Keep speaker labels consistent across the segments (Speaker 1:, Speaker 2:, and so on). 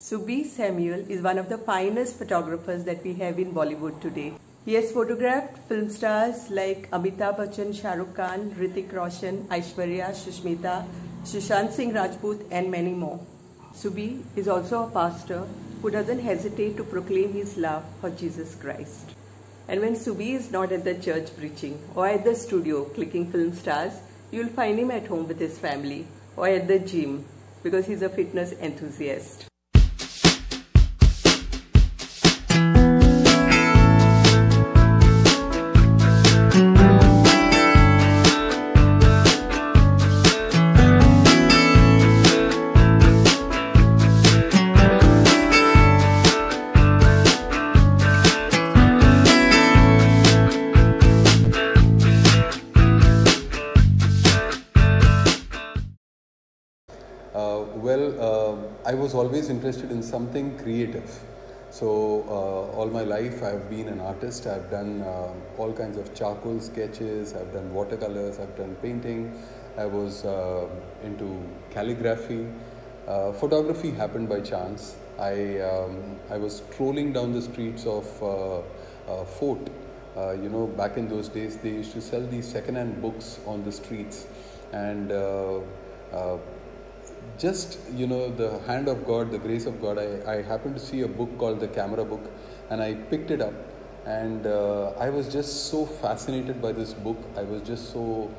Speaker 1: Subi Samuel is one of the finest photographers that we have in Bollywood today. He has photographed film stars like Amitabh Bachchan, Shah Rukh Khan, Hrithik Roshan, Aishwarya, Sushmita, Sushant Singh Rajput and many more. Subi is also a pastor who doesn't hesitate to proclaim his love for Jesus Christ. And when Subi is not at the church preaching or at the studio clicking film stars, you'll find him at home with his family or at the gym because he's a fitness enthusiast.
Speaker 2: I was always interested in something creative. So all my life I've been an artist. I've done all kinds of charcoal sketches, I've done watercolors, I've done painting. I was into calligraphy. Photography happened by chance. I was strolling down the streets of Fort. Back in those days they used to sell these second-hand books on the streets, and the hand of God, the grace of God, I happened to see a book called The Camera Book, and I picked it up, and I was just so fascinated by this book. I was just so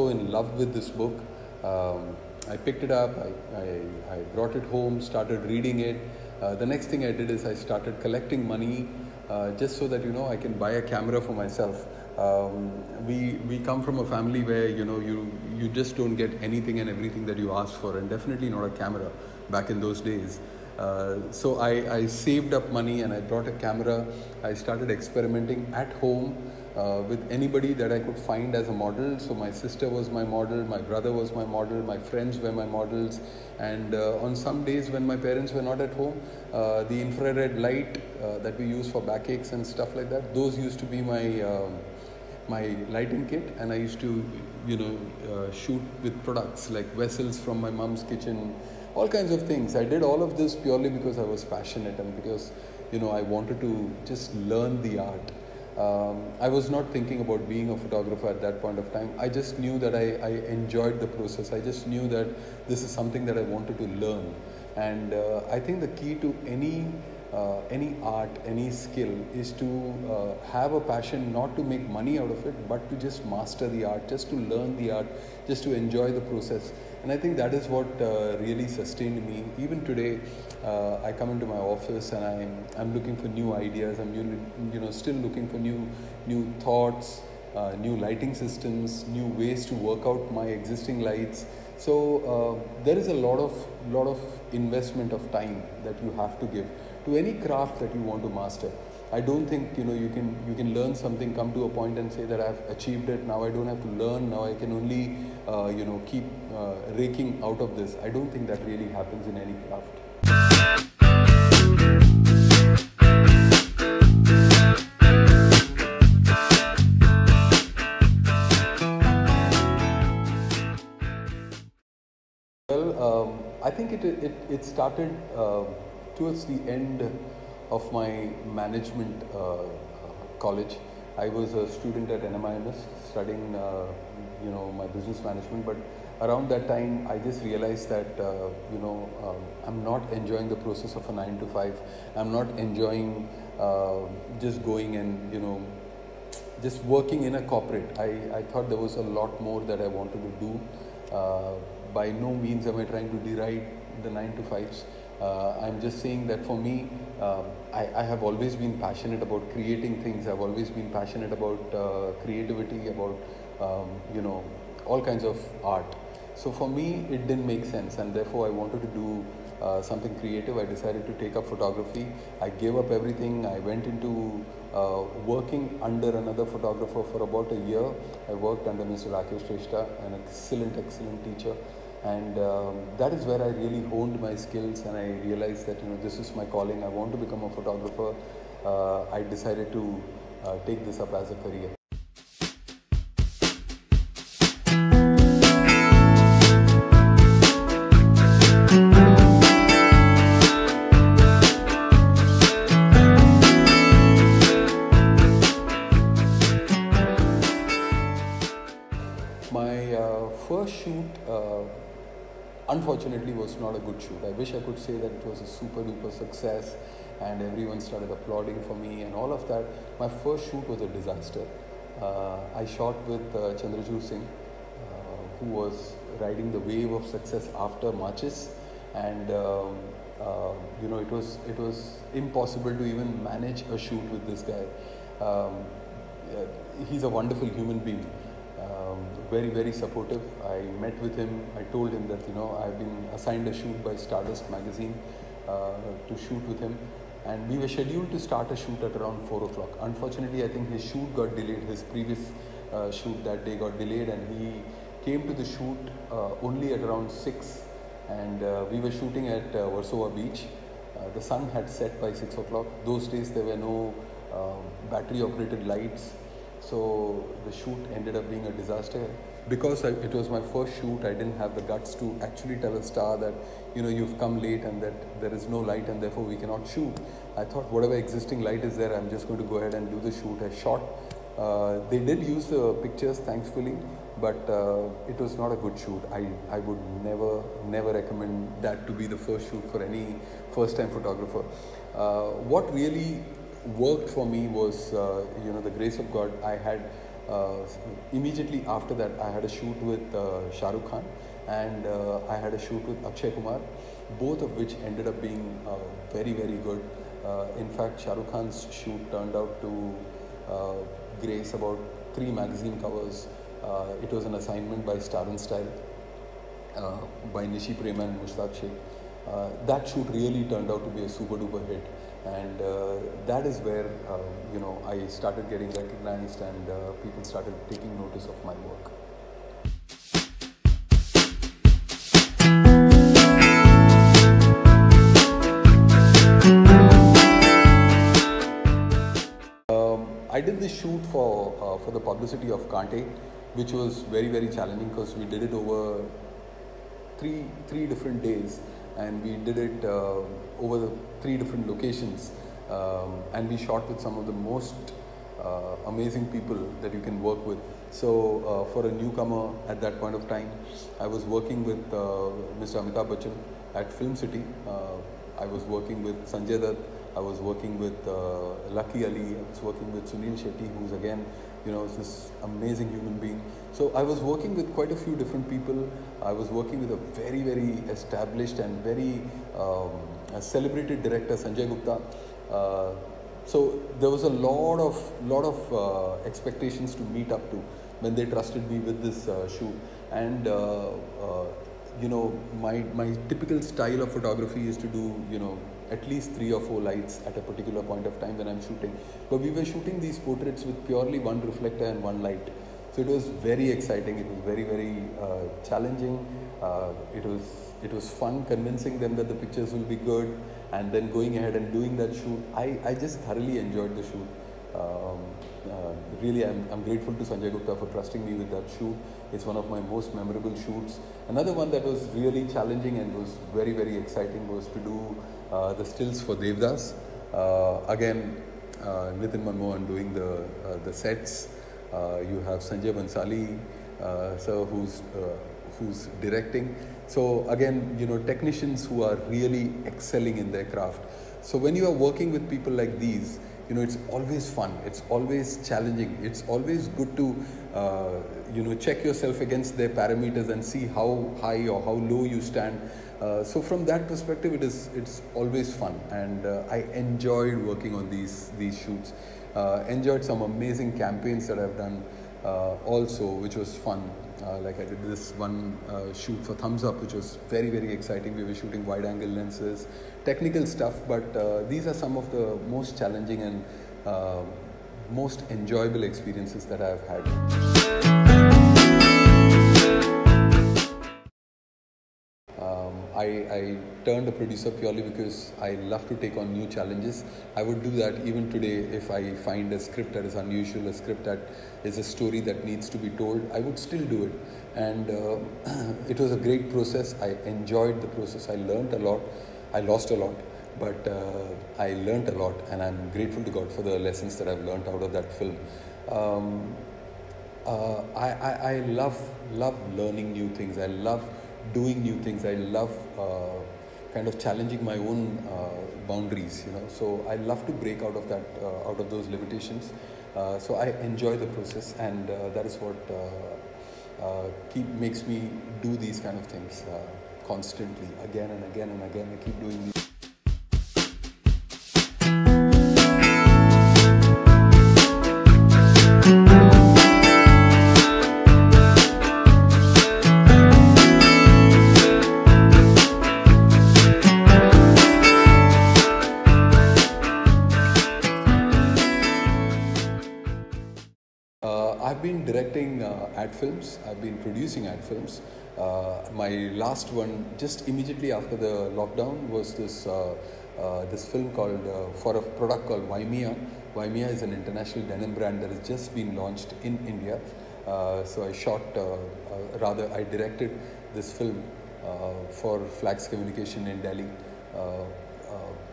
Speaker 2: in love with this book. I picked it up, I brought it home, started reading it. The next thing I did is I started collecting money just so that I can buy a camera for myself. We come from a family where you just don't get anything and everything that you ask for, and definitely not a camera back in those days. So I saved up money and I brought a camera. I started experimenting at home with anybody that I could find as a model. So my sister was my model, my brother was my model, my friends were my models, and on some days when my parents were not at home, the infrared light that we use for backaches and stuff like that, those used to be my lighting kit, and I used to shoot with products like vessels from my mom's kitchen, all kinds of things. I did all of this purely because I was passionate and because I wanted to just learn the art. I was not thinking about being a photographer at that point of time. I just knew that I enjoyed the process. I just knew that this is something that I wanted to learn. And I think the key to any art, any skill is to have a passion, not to make money out of it, but to just master the art, just to learn the art, just to enjoy the process. And I think that is what really sustained me. Even today, I come into my office and I'm looking for new ideas. I'm still looking for new thoughts, new lighting systems, new ways to work out my existing lights. So there is a lot of investment of time that you have to give to any craft that you want to master. I don't think you can learn something, come to a point and say that I've achieved it. Now I don't have to learn. Now I can only keep raking out of this. I don't think that really happens in any craft. Well, I think it started towards the end of my management college. I was a student at NMIMS studying my business management, but around that time I just realized that I'm not enjoying the process of a 9 to 5. I'm not enjoying just going and just working in a corporate. I thought there was a lot more that I wanted to do. By no means am I trying to deride the 9 to 5s. I'm just saying that for me, I have always been passionate about creating things. I've always been passionate about creativity, about all kinds of art. So for me, it didn't make sense, and therefore I wanted to do something creative. I decided to take up photography. I gave up everything. I went into working under another photographer for about a year. I worked under Mr. Rakesh Shrestha, an excellent teacher. And that is where I really honed my skills, and I realized that this is my calling. I want to become a photographer. I decided to take this up as a career. was not a good shoot. I wish I could say that it was a super duper success and everyone started applauding for me and all of that. My first shoot was a disaster. I shot with Chandrajit Singh, who was riding the wave of success after Marches, and it was impossible to even manage a shoot with this guy. He's a wonderful human being, very, very supportive. I met with him. I told him that I've been assigned a shoot by Stardust magazine to shoot with him, and we were scheduled to start a shoot at around 4 o'clock. Unfortunately, I think his shoot got delayed. His previous shoot that day got delayed, and he came to the shoot only at around 6, and we were shooting at Warsaw Beach. The sun had set by 6 o'clock. Those days there were no battery operated lights, so the shoot ended up being a disaster. Because it was my first shoot, I didn't have the guts to actually tell a star that you've come late and that there is no light and therefore we cannot shoot. I thought whatever existing light is there, I'm just going to go ahead and do the shoot. I shot. They did use the pictures, thankfully, but it was not a good shoot. I would never recommend that to be the first shoot for any first time photographer. What really worked for me was the grace of God. I had immediately after that I had a shoot with Shah Rukh Khan, and I had a shoot with Akshay Kumar, both of which ended up being very, very good. In fact, Shah Rukh Khan's shoot turned out to grace about 3 magazine covers. It was an assignment by Star and Style, by Nishi Prema and Mushtaq Sheikh. That shoot really turned out to be a super duper hit, and that is where I started getting recognized, and people started taking notice of my work. I did this shoot for the publicity of Kante, which was very, very challenging because we did it over three different days, and we did it over the 3 different locations, and we shot with some of the most amazing people that you can work with. So for a newcomer at that point of time, I was working with Mr. Amitabh Bachchan at Film City. I was working with Sanjay Dutt. I was working with Lucky Ali. I was working with Sunil Shetty, who's again, this amazing human being. So I was working with quite a few different people. I was working with a very, very established and very celebrated director, Sanjay Gupta. So there was a lot of expectations to meet up to when they trusted me with this shoot. And my typical style of photography is to do at least 3 or 4 lights at a particular point of time when I'm shooting. But we were shooting these portraits with purely 1 reflector and 1 light. So it was very exciting. It was very, very challenging. It was fun convincing them that the pictures will be good, and then going ahead and doing that shoot. I just thoroughly enjoyed the shoot. Really, I'm grateful to Sanjay Gupta for trusting me with that shoot. It's one of my most memorable shoots. Another one that was really challenging and was very, very exciting was to do the stills for Devdas. Again, Nitin Manmohan doing the sets. You have Sanjay Bansali, sir, who's directing. So again, technicians who are really excelling in their craft. So when you are working with people like these, it's always fun. It's always challenging. It's always good to, check yourself against their parameters and see how high or how low you stand. So from that perspective, it's always fun, and I enjoyed working on these shoots. Enjoyed some amazing campaigns that I've done also, which was fun. Like I did this one shoot for Thumbs Up, which was very, very exciting. We were shooting wide-angle lenses, technical stuff, but these are some of the most challenging and most enjoyable experiences that I've had. I turned a producer purely because I love to take on new challenges. I would do that even today if I find a script that is unusual, a script that is a story that needs to be told. I would still do it, and it was a great process. I enjoyed the process. I learned a lot. I lost a lot, but I learned a lot, and I'm grateful to God for the lessons that I've learned out of that film. I love learning new things. I love doing new things. I love kind of challenging my own boundaries, you know. So I love to break out of that, out of those limitations. So I enjoy the process, and that is what makes me do these kind of things constantly, again and again and again. I keep doing these. I've been directing ad films. I've been producing ad films. My last one, just immediately after the lockdown, was this this film called for a product called Waimea. Waimea is an international denim brand that has just been launched in India. So I shot, I directed this film for Flax Communication in Delhi.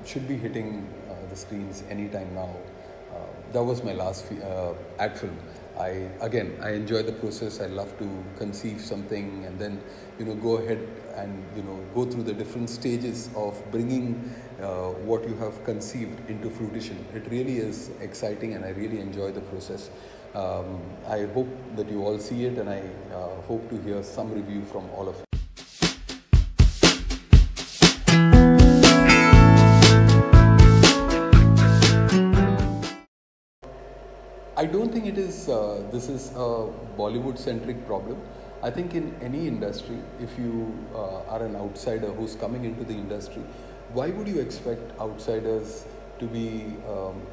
Speaker 2: Should be hitting the screens anytime now. That was my last ad film. I enjoy the process. I love to conceive something and then, you know, go ahead and, you know, go through the different stages of bringing what you have conceived into fruition. It really is exciting, and I really enjoy the process. I hope that you all see it, and I hope to hear some review from all of you. I don't think it is, this is a Bollywood-centric problem. I think in any industry, if you are an outsider who's coming into the industry, why would you expect outsiders to be,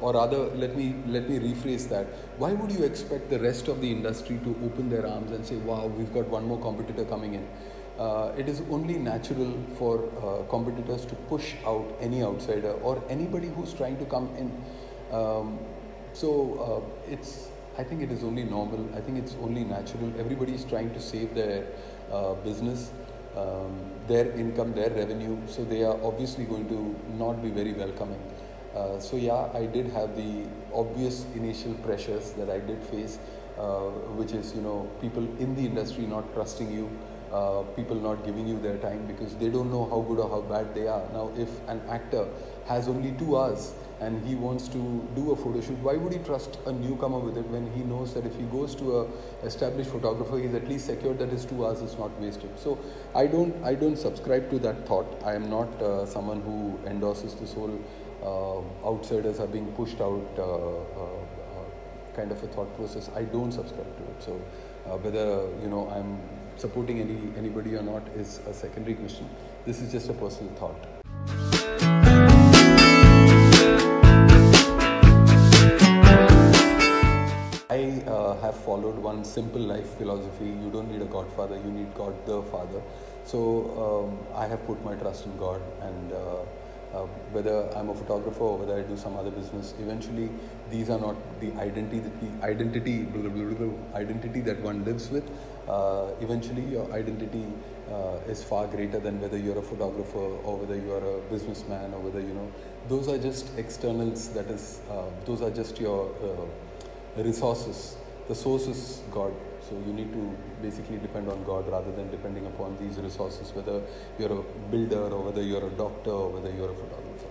Speaker 2: or rather, let me rephrase that. Why would you expect the rest of the industry to open their arms and say, wow, we've got one more competitor coming in? It is only natural for competitors to push out any outsider or anybody who's trying to come in. I think it is only normal. I think it's only natural. Everybody is trying to save their business, their income, their revenue. So they are obviously going to not be very welcoming. So yeah, I did have the obvious initial pressures that I did face, which is, you know, people in the industry not trusting you, people not giving you their time because they don't know how good or how bad they are. Now, if an actor has only 2 hours and he wants to do a photo shoot, why would he trust a newcomer with it when he knows that if he goes to a established photographer, he's at least secured that his 2 hours is not wasted? So I don't subscribe to that thought. I am not someone who endorses this whole outsiders are being pushed out kind of a thought process. I don't subscribe to it. So whether, you know, I'm supporting anybody or not is a secondary question. This is just a personal thought. I have followed one simple life philosophy. You don't need a godfather, you need God the Father. So I have put my trust in God, and whether I'm a photographer or whether I do some other business, eventually these are not the identity that one lives with. Eventually your identity is far greater than whether you're a photographer or whether you are a businessman or whether, you know, those are just externals. That is, those are just your resources. The source is God. So you need to basically depend on God rather than depending upon these resources, whether you're a builder or whether you're a doctor or whether you're a photographer.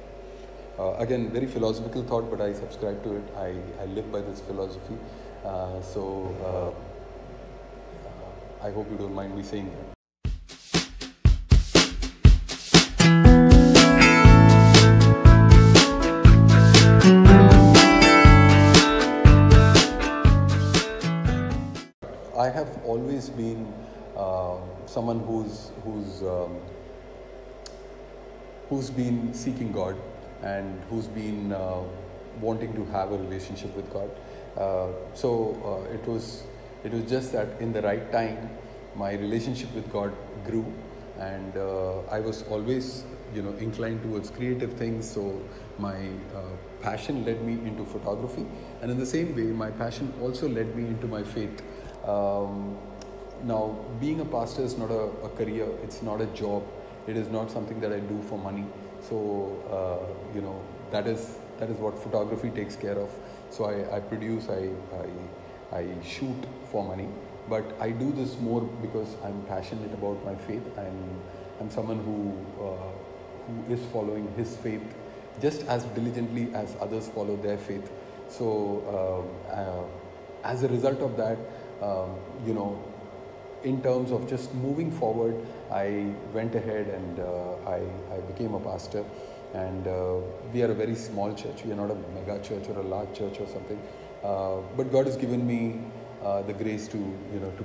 Speaker 2: Again, very philosophical thought, but I subscribe to it. I live by this philosophy. I hope you don't mind me saying that. I have always been someone who's been seeking God and who's been wanting to have a relationship with God. It was just that in the right time, my relationship with God grew, and I was always, you know, inclined towards creative things. So my passion led me into photography, and in the same way, my passion also led me into my faith. Now, being a pastor is not a career, it's not a job, it is not something that I do for money. So, you know, that is what photography takes care of. So I produce, I shoot for money, but I do this more because I'm passionate about my faith. I'm someone who is following his faith just as diligently as others follow their faith. So as a result of that, in terms of just moving forward, I went ahead and I became a pastor. And we are a very small church. We are not a mega church or a large church or something. But God has given me the grace to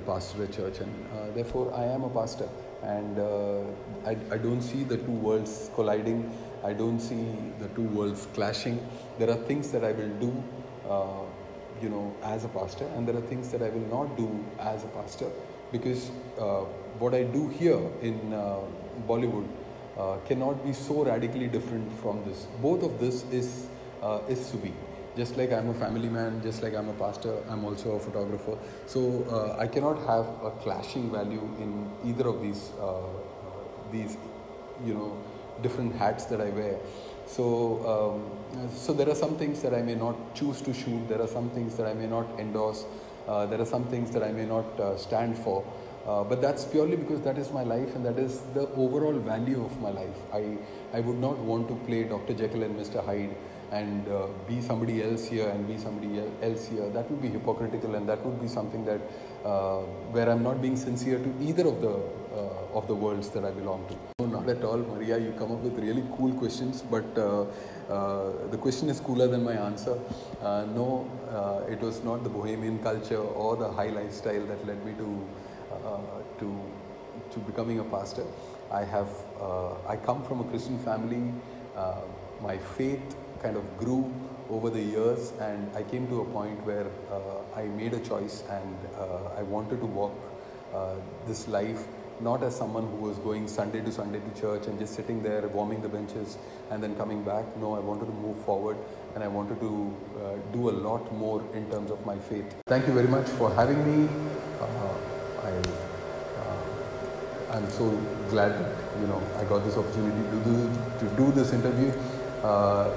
Speaker 2: pastor a church, and therefore I am a pastor. And I don't see the two worlds colliding. I don't see the two worlds clashing. There are things that I will do, as a pastor, and there are things that I will not do as a pastor, because what I do here in Bollywood cannot be so radically different from this. Both of this is Subi. Just like I'm a family man, just like I'm a pastor, I'm also a photographer. So I cannot have a clashing value in either of these different hats that I wear. So so there are some things that I may not choose to shoot. There are some things that I may not endorse. There are some things that I may not stand for. But that's purely because that is my life, and that is the overall value of my life. I would not want to play Dr. Jekyll and Mr. Hyde and be somebody else here and be somebody else here. That would be hypocritical, and that would be something that where I'm not being sincere to either of the worlds that I belong to. No, not at all, Maria. You come up with really cool questions, but the question is cooler than my answer. No, it was not the bohemian culture or the high lifestyle that led me to becoming a pastor. I come from a Christian family. My faith kind of grew over the years, and I came to a point where I made a choice, and I wanted to walk this life not as someone who was going Sunday to church and just sitting there warming the benches and then coming back. No, I wanted to move forward, and I wanted to do a lot more in terms of my faith. Thank you very much for having me. I'm so glad that I got this opportunity to do this interview.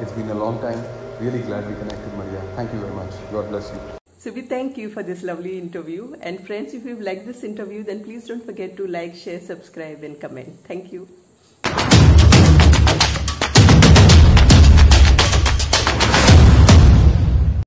Speaker 2: It's been a long time. Really glad we connected, Maria. Thank you very much. God bless you.
Speaker 1: Subi, thank you for this lovely interview. And friends, if you've liked this interview, then please don't forget to like, share, subscribe and comment. Thank you.